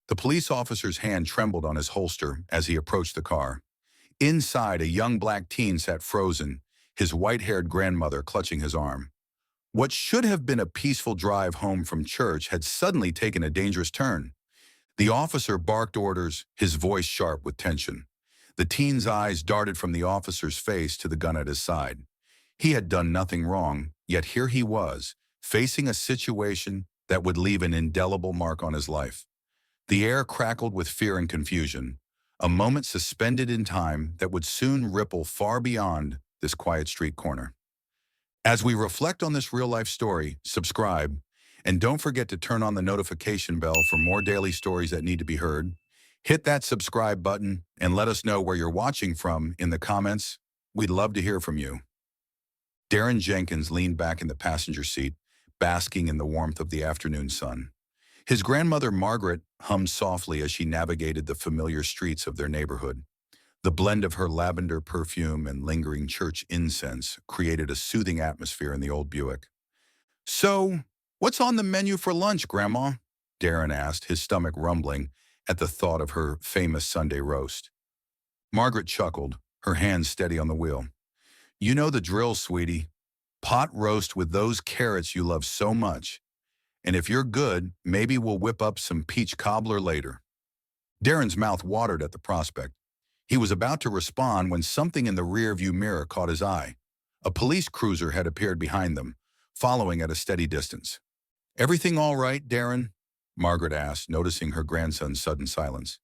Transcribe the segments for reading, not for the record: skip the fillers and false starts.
The police officer's hand trembled on his holster as he approached the car. Inside, a young black teen sat frozen, his white-haired grandmother clutching his arm. What should have been a peaceful drive home from church had suddenly taken a dangerous turn. The officer barked orders, his voice sharp with tension. The teen's eyes darted from the officer's face to the gun at his side. He had done nothing wrong, yet here he was, facing a situation that would leave an indelible mark on his life. The air crackled with fear and confusion, a moment suspended in time that would soon ripple far beyond this quiet street corner. As we reflect on this real-life story, subscribe, and don't forget to turn on the notification bell for more daily stories that need to be heard. Hit that subscribe button and let us know where you're watching from in the comments. We'd love to hear from you. Darren Jenkins leaned back in the passenger seat, basking in the warmth of the afternoon sun. His grandmother Margaret hummed softly as she navigated the familiar streets of their neighborhood. The blend of her lavender perfume and lingering church incense created a soothing atmosphere in the old Buick. "So, what's on the menu for lunch, Grandma?" Darren asked, his stomach rumbling at the thought of her famous Sunday roast. Margaret chuckled, her hands steady on the wheel. "You know the drill, sweetie. Pot roast with those carrots you love so much. And if you're good, maybe we'll whip up some peach cobbler later." Darren's mouth watered at the prospect. He was about to respond when something in the rearview mirror caught his eye. A police cruiser had appeared behind them, following at a steady distance. "Everything all right, Darren?" Margaret asked, noticing her grandson's sudden silence.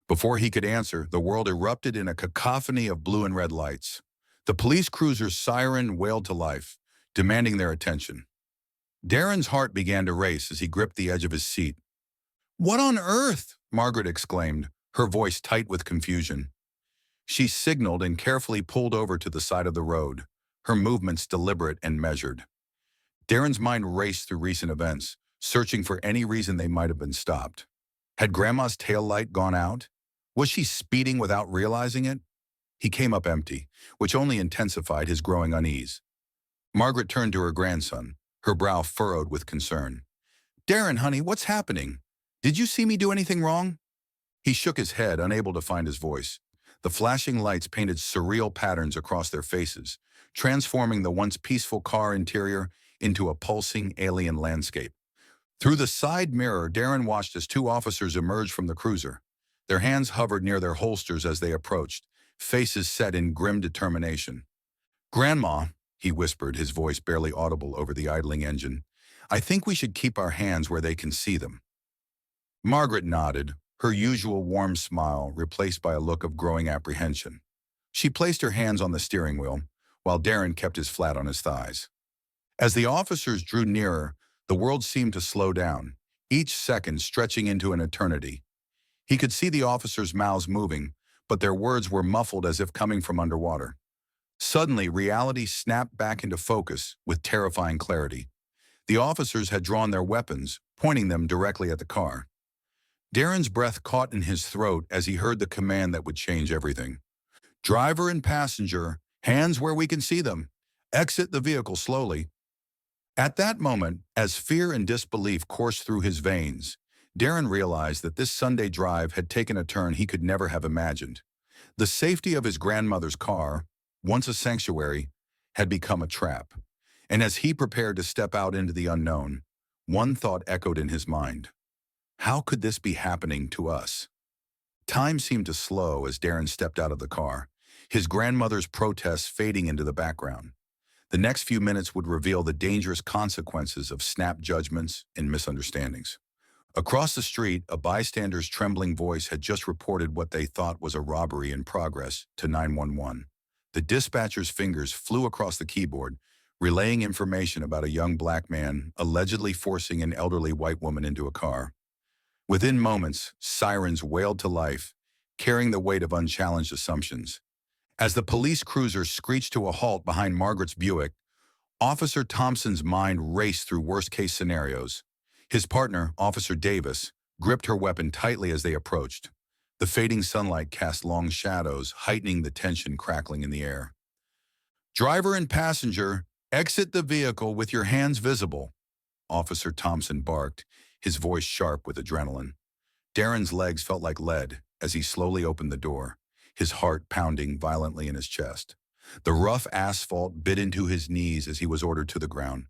Before he could answer, the world erupted in a cacophony of blue and red lights. The police cruiser's siren wailed to life, demanding their attention. Darren's heart began to race as he gripped the edge of his seat. "What on earth?" Margaret exclaimed, her voice tight with confusion. She signaled and carefully pulled over to the side of the road, her movements deliberate and measured. Darren's mind raced through recent events, searching for any reason they might have been stopped. Had Grandma's tail light gone out? Was she speeding without realizing it? He came up empty, which only intensified his growing unease. Margaret turned to her grandson, her brow furrowed with concern. "Darren, honey, what's happening? Did you see me do anything wrong?" He shook his head, unable to find his voice. The flashing lights painted surreal patterns across their faces, transforming the once peaceful car interior into a pulsing alien landscape. Through the side mirror, Darren watched as two officers emerged from the cruiser. Their hands hovered near their holsters as they approached, faces set in grim determination. "Grandma," he whispered, his voice barely audible over the idling engine, "I think we should keep our hands where they can see them." Margaret nodded, her usual warm smile replaced by a look of growing apprehension. She placed her hands on the steering wheel, while Darren kept his flat on his thighs. As the officers drew nearer, the world seemed to slow down, each second stretching into an eternity. He could see the officers' mouths moving, but their words were muffled as if coming from underwater. Suddenly, reality snapped back into focus with terrifying clarity. The officers had drawn their weapons, pointing them directly at the car. Darren's breath caught in his throat as he heard the command that would change everything. "Driver and passenger, hands where we can see them. Exit the vehicle slowly." At that moment, as fear and disbelief coursed through his veins, Darren realized that this Sunday drive had taken a turn he could never have imagined. The safety of his grandmother's car, once a sanctuary, had become a trap. And as he prepared to step out into the unknown, one thought echoed in his mind. How could this be happening to us? Time seemed to slow as Darren stepped out of the car, his grandmother's protests fading into the background. The next few minutes would reveal the dangerous consequences of snap judgments and misunderstandings. Across the street, a bystander's trembling voice had just reported what they thought was a robbery in progress to 911. The dispatcher's fingers flew across the keyboard, relaying information about a young black man allegedly forcing an elderly white woman into a car. Within moments, sirens wailed to life, carrying the weight of unchallenged assumptions. As the police cruiser screeched to a halt behind Margaret's Buick, Officer Thompson's mind raced through worst-case scenarios. His partner, Officer Davis, gripped her weapon tightly as they approached. The fading sunlight cast long shadows, heightening the tension crackling in the air. "Driver and passenger, exit the vehicle with your hands visible," Officer Thompson barked, his voice sharp with adrenaline. Darren's legs felt like lead as he slowly opened the door, his heart pounding violently in his chest. The rough asphalt bit into his knees as he was ordered to the ground,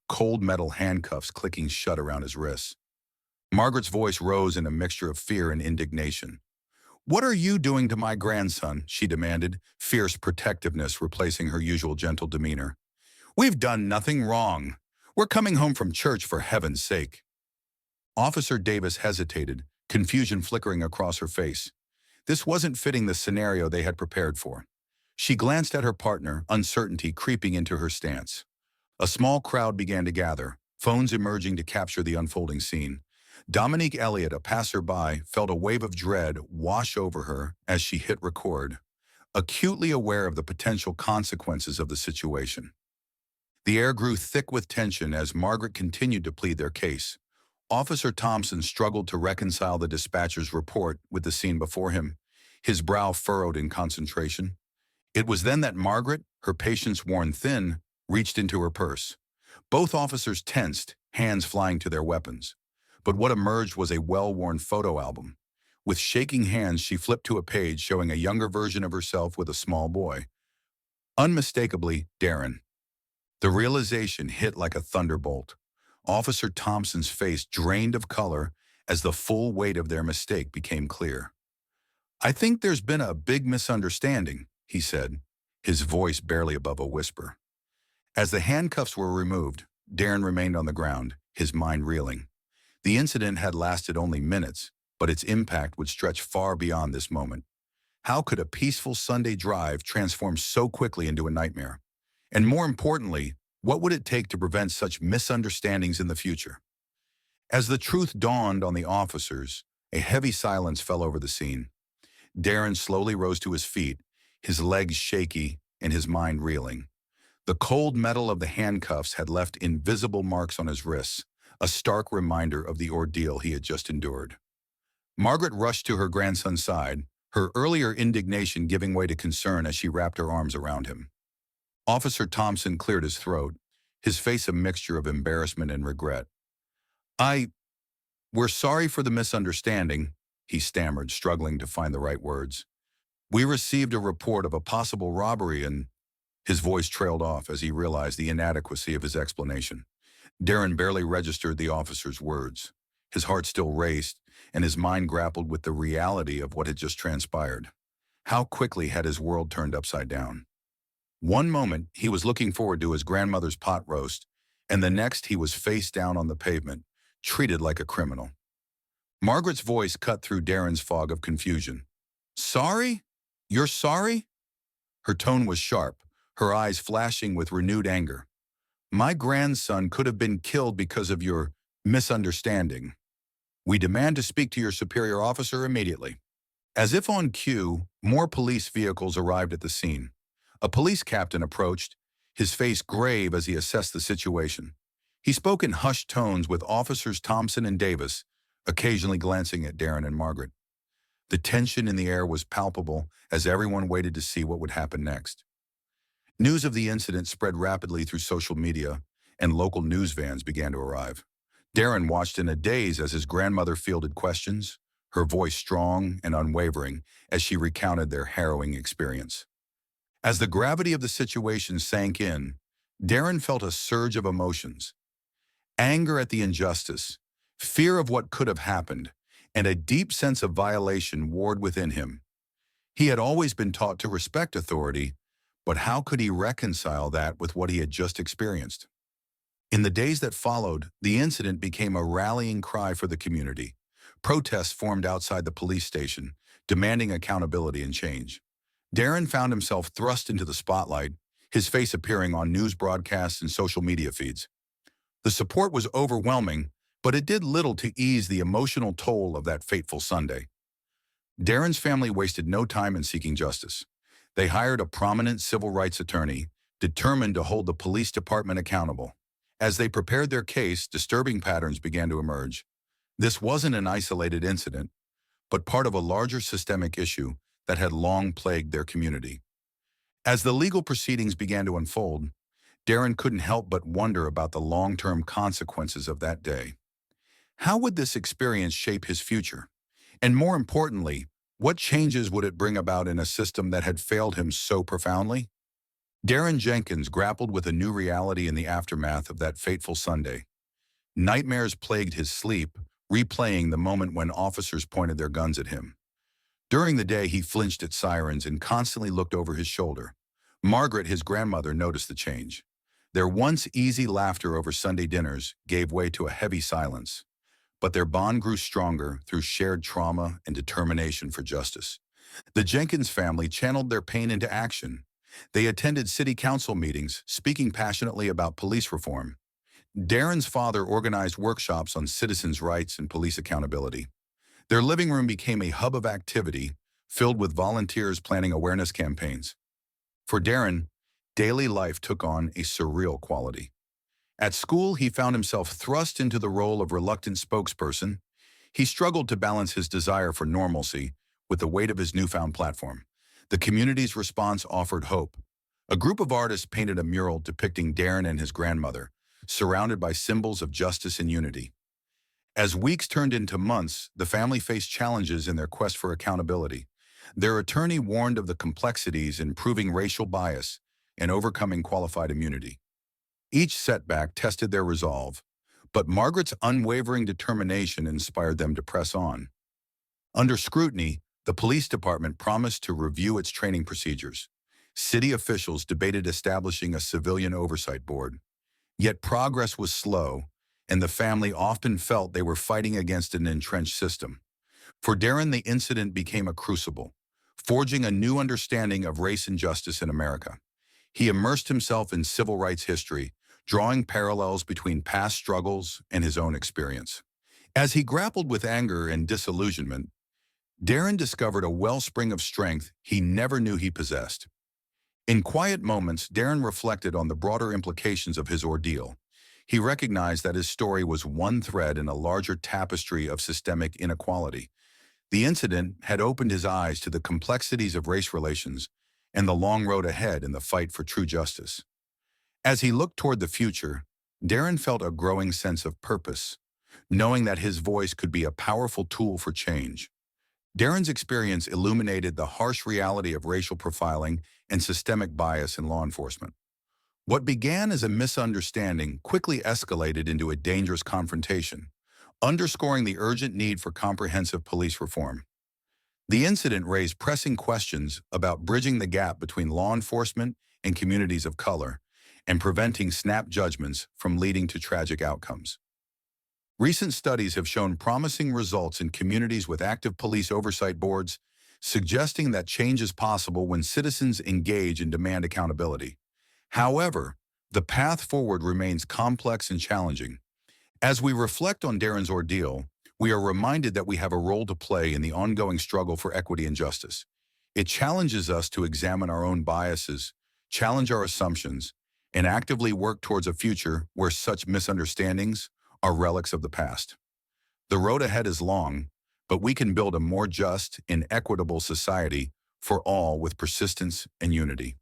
cold metal handcuffs clicking shut around his wrists. Margaret's voice rose in a mixture of fear and indignation. "What are you doing to my grandson?" she demanded, fierce protectiveness replacing her usual gentle demeanor. "We've done nothing wrong. We're coming home from church, for heaven's sake." Officer Davis hesitated, confusion flickering across her face. This wasn't fitting the scenario they had prepared for. She glanced at her partner, uncertainty creeping into her stance. A small crowd began to gather, phones emerging to capture the unfolding scene. Dominique Elliott, a passerby, felt a wave of dread wash over her as she hit record, acutely aware of the potential consequences of the situation. The air grew thick with tension as Margaret continued to plead their case. Officer Thompson struggled to reconcile the dispatcher's report with the scene before him, his brow furrowed in concentration. It was then that Margaret, her patience worn thin, reached into her purse. Both officers tensed, hands flying to their weapons. But what emerged was a well-worn photo album. With shaking hands, she flipped to a page showing a younger version of herself with a small boy. Unmistakably, Darren. The realization hit like a thunderbolt. Officer Thompson's face drained of color as the full weight of their mistake became clear. "I think there's been a big misunderstanding," he said, his voice barely above a whisper. As the handcuffs were removed, Darren remained on the ground, his mind reeling. The incident had lasted only minutes, but its impact would stretch far beyond this moment. How could a peaceful Sunday drive transform so quickly into a nightmare? And more importantly, what would it take to prevent such misunderstandings in the future? As the truth dawned on the officers, a heavy silence fell over the scene. Darren slowly rose to his feet, his legs shaky and his mind reeling. The cold metal of the handcuffs had left invisible marks on his wrists, a stark reminder of the ordeal he had just endured. Margaret rushed to her grandson's side, her earlier indignation giving way to concern as she wrapped her arms around him. Officer Thompson cleared his throat, his face a mixture of embarrassment and regret. "We're sorry for the misunderstanding," he stammered, struggling to find the right words. "We received a report of a possible robbery and—" His voice trailed off as he realized the inadequacy of his explanation. Darren barely registered the officer's words. His heart still raced, and his mind grappled with the reality of what had just transpired. How quickly had his world turned upside down? One moment, he was looking forward to his grandmother's pot roast, and the next he was face down on the pavement, treated like a criminal. Margaret's voice cut through Darren's fog of confusion. "Sorry? You're sorry?" Her tone was sharp, her eyes flashing with renewed anger. "My grandson could have been killed because of your misunderstanding. We demand to speak to your superior officer immediately." As if on cue, more police vehicles arrived at the scene. A police captain approached, his face grave as he assessed the situation. He spoke in hushed tones with officers Thompson and Davis, occasionally glancing at Darren and Margaret. The tension in the air was palpable as everyone waited to see what would happen next. News of the incident spread rapidly through social media, and local news vans began to arrive. Darren watched in a daze as his grandmother fielded questions, her voice strong and unwavering as she recounted their harrowing experience. As the gravity of the situation sank in, Darren felt a surge of emotions. Anger at the injustice, fear of what could have happened, and a deep sense of violation warred within him. He had always been taught to respect authority, but how could he reconcile that with what he had just experienced? In the days that followed, the incident became a rallying cry for the community. Protests formed outside the police station, demanding accountability and change. Darren found himself thrust into the spotlight, his face appearing on news broadcasts and social media feeds. The support was overwhelming, but it did little to ease the emotional toll of that fateful Sunday. Darren's family wasted no time in seeking justice. They hired a prominent civil rights attorney, determined to hold the police department accountable. As they prepared their case, disturbing patterns began to emerge. This wasn't an isolated incident, but part of a larger systemic issue that had long plagued their community. As the legal proceedings began to unfold, Darren couldn't help but wonder about the long-term consequences of that day. How would this experience shape his future? And more importantly, what changes would it bring about in a system that had failed him so profoundly? Darren Jenkins grappled with a new reality in the aftermath of that fateful Sunday. Nightmares plagued his sleep, replaying the moment when officers pointed their guns at him. During the day, he flinched at sirens and constantly looked over his shoulder. Margaret, his grandmother, noticed the change. Their once easy laughter over Sunday dinners gave way to a heavy silence, but their bond grew stronger through shared trauma and determination for justice. The Jenkins family channeled their pain into action. They attended city council meetings, speaking passionately about police reform. Darren's father organized workshops on citizens' rights and police accountability. Their living room became a hub of activity, filled with volunteers planning awareness campaigns. For Darren, daily life took on a surreal quality. At school, he found himself thrust into the role of reluctant spokesperson. He struggled to balance his desire for normalcy with the weight of his newfound platform. The community's response offered hope. A group of artists painted a mural depicting Darren and his grandmother, surrounded by symbols of justice and unity. As weeks turned into months, the family faced challenges in their quest for accountability. Their attorney warned of the complexities in proving racial bias and overcoming qualified immunity. Each setback tested their resolve, but Margaret's unwavering determination inspired them to press on. Under scrutiny, the police department promised to review its training procedures. City officials debated establishing a civilian oversight board. Yet progress was slow, and the family often felt they were fighting against an entrenched system. For Darren, the incident became a crucible, forging a new understanding of race and justice in America. He immersed himself in civil rights history, drawing parallels between past struggles and his own experience. As he grappled with anger and disillusionment, Darren discovered a wellspring of strength he never knew he possessed. In quiet moments, Darren reflected on the broader implications of his ordeal. He recognized that his story was one thread in a larger tapestry of systemic inequality. The incident had opened his eyes to the complexities of race relations and the long road ahead in the fight for true justice. As he looked toward the future, Darren felt a growing sense of purpose, knowing that his voice could be a powerful tool for change. Darren's experience illuminated the harsh reality of racial profiling and systemic bias in law enforcement. What began as a misunderstanding quickly escalated into a dangerous confrontation, underscoring the urgent need for comprehensive police reform. The incident raised pressing questions about bridging the gap between law enforcement and communities of color and preventing snap judgments from leading to tragic outcomes. Recent studies have shown promising results in communities with active police oversight boards, suggesting that change is possible when citizens engage and demand accountability. However, the path forward remains complex and challenging. As we reflect on Darren's ordeal, we are reminded that we have a role to play in the ongoing struggle for equity and justice. It challenges us to examine our own biases, challenge our assumptions, and actively work towards a future where such misunderstandings are relics of the past. The road ahead is long, but we can build a more just and equitable society for all with persistence and unity.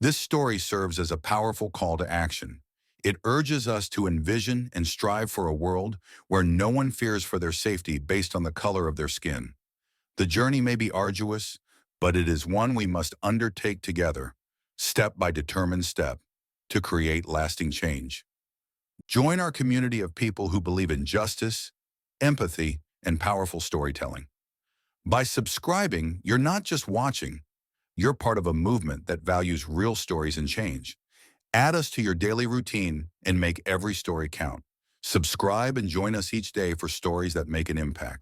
This story serves as a powerful call to action. It urges us to envision and strive for a world where no one fears for their safety based on the color of their skin. The journey may be arduous, but it is one we must undertake together, step by determined step, to create lasting change. Join our community of people who believe in justice, empathy, and powerful storytelling. By subscribing, you're not just watching, you're part of a movement that values real stories and change. Add us to your daily routine and make every story count. Subscribe and join us each day for stories that make an impact.